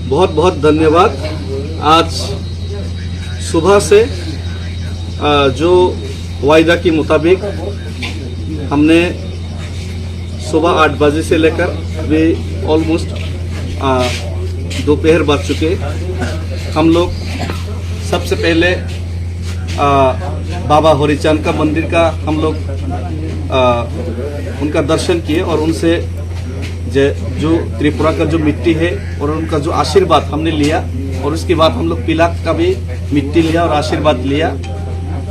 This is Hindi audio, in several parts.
बहुत बहुत धन्यवाद। आज सुबह से जो वायदा के मुताबिक हमने सुबह 8 बजे से लेकर अभी ऑलमोस्ट दोपहर बज चुके। हम लोग सबसे पहले बाबा हरिचंद का मंदिर का हम लोग उनका दर्शन किए और उनसे जो त्रिपुरा का जो मिट्टी है और उनका जो आशीर्वाद हमने लिया, और उसके बाद हम लोग पिलाक का भी मिट्टी लिया और आशीर्वाद लिया।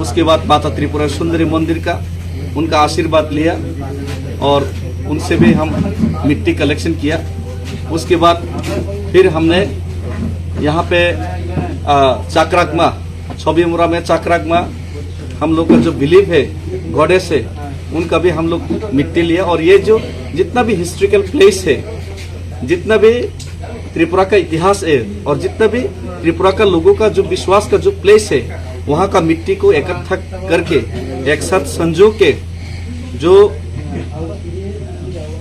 उसके बाद माता त्रिपुरा सुंदरी मंदिर का उनका आशीर्वाद लिया और उनसे भी हम मिट्टी कलेक्शन किया। उसके बाद फिर हमने यहाँ पे चाक्रागमा छबीमुरा में चाक्रागमा हम लोग का जो बिलीव है गॉडेस है, उनका भी हम लोग मिट्टी लिया। और ये जो जितना भी हिस्ट्रिकल प्लेस है, जितना भी त्रिपुरा का इतिहास है और जितना भी त्रिपुरा का लोगों का जो विश्वास का जो प्लेस है, वहाँ का मिट्टी को इकट्ठा करके एक साथ संजो के जो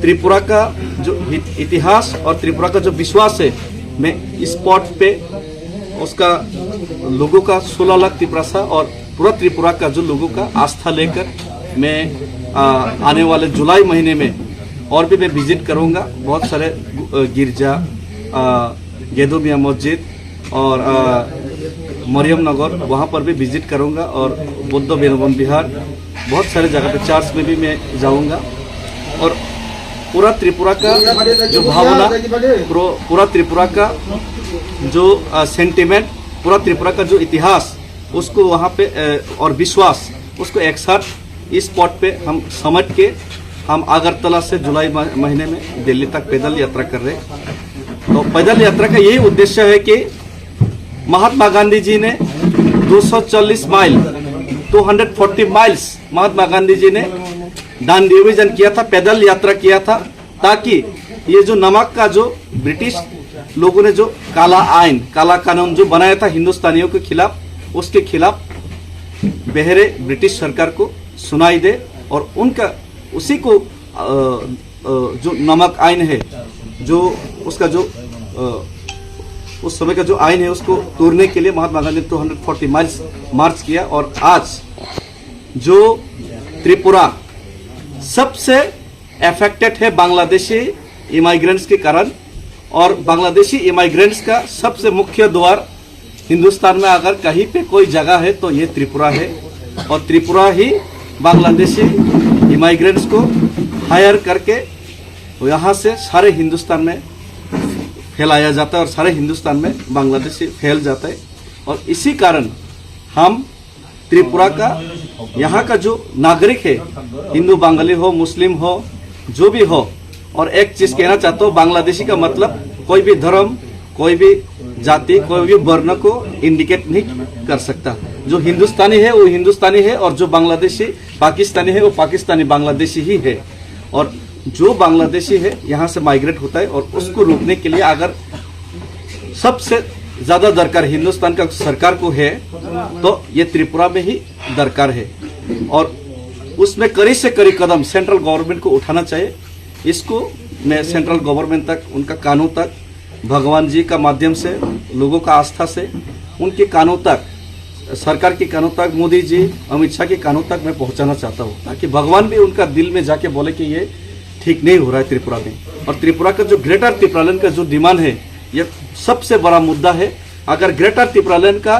त्रिपुरा का जो इतिहास और त्रिपुरा का जो विश्वास है, मैं इस स्पॉट पे उसका लोगों का 16 लाख त्रिपुरा और पूरा त्रिपुरा का जो लोगों का आस्था लेकर मैं आने वाले जुलाई महीने में और भी मैं विजिट करूंगा। बहुत सारे गिरजा, गेदो मियां मस्जिद और मरियम नगर, वहाँ पर भी विजिट करूंगा। और बुद्ध बेनवन विहार, बहुत सारे जगह पे चर्च में भी मैं जाऊंगा। और पूरा त्रिपुरा का जो भावना, पूरा त्रिपुरा का जो सेंटिमेंट, पूरा त्रिपुरा का जो इतिहास, उसको वहाँ पे और विश्वास, उसको एक साथ इस स्पॉट पे हम समझ के हम अगरतला से जुलाई महीने में दिल्ली तक पैदल यात्रा कर रहे हैं। तो पैदल यात्रा का यही उद्देश्य है कि महात्मा गांधी जी ने 240 माइल 240 माइल्स महात्मा गांधी जी ने दांडी डिवीजन किया था, पैदल यात्रा किया था, ताकि ये जो नमक का जो ब्रिटिश लोगों ने जो काला आइन, काला कानून जो बनाया था हिंदुस्तानियों के खिलाफ, उसके खिलाफ बहरे ब्रिटिश सरकार को सुनाई दे और उनका उसी को जो नमक आइन है, जो उसका जो उस समय का जो आइन है, उसको तोड़ने के लिए महात्मा गांधी ने 240 माइल्स मार्च किया। और आज जो त्रिपुरा सबसे अफेक्टेड है बांग्लादेशी इमाइग्रेंट्स के कारण, और बांग्लादेशी इमाइग्रेंट्स का सबसे मुख्य द्वार हिंदुस्तान में अगर कहीं पे कोई जगह है तो ये त्रिपुरा है। और त्रिपुरा ही बांग्लादेशी इमाइग्रेंट्स को हायर करके यहाँ से सारे हिंदुस्तान में फैलाया जाता है और सारे हिंदुस्तान में बांग्लादेशी फैल जाता है। और इसी कारण हम त्रिपुरा का यहाँ का जो नागरिक है, हिंदू बांगाली हो, मुस्लिम हो, जो भी हो, और एक चीज कहना चाहता हूँ, बांग्लादेशी का मतलब कोई भी धर्म, कोई भी जाति, कोई भी वर्ण को इंडिकेट नहीं कर सकता। जो हिंदुस्तानी है वो हिंदुस्तानी है, और जो बांग्लादेशी पाकिस्तानी है वो पाकिस्तानी बांग्लादेशी ही है। और जो बांग्लादेशी है यहाँ से माइग्रेट होता है, और उसको रोकने के लिए अगर सबसे ज्यादा दरकार हिंदुस्तान का सरकार को है तो ये त्रिपुरा में ही दरकार है। और उसमें कड़ी से कड़ी कदम सेंट्रल गवर्नमेंट को उठाना चाहिए। इसको मैं सेंट्रल गवर्नमेंट तक, उनका कानून तक, भगवान जी का माध्यम से, लोगों का आस्था से, उनके कानून तक, सरकार के कानून तक, मोदी जी, अमित शाह के कानून तक मैं पहुंचाना चाहता हूं, ताकि भगवान भी उनका दिल में जाके बोले कि ये ठीक नहीं हो रहा है त्रिपुरा में। और त्रिपुरा का जो ग्रेटर त्रिपुरालैंड का जो डिमांड है, ये सबसे बड़ा मुद्दा है। अगर ग्रेटर त्रिपुरालैंड का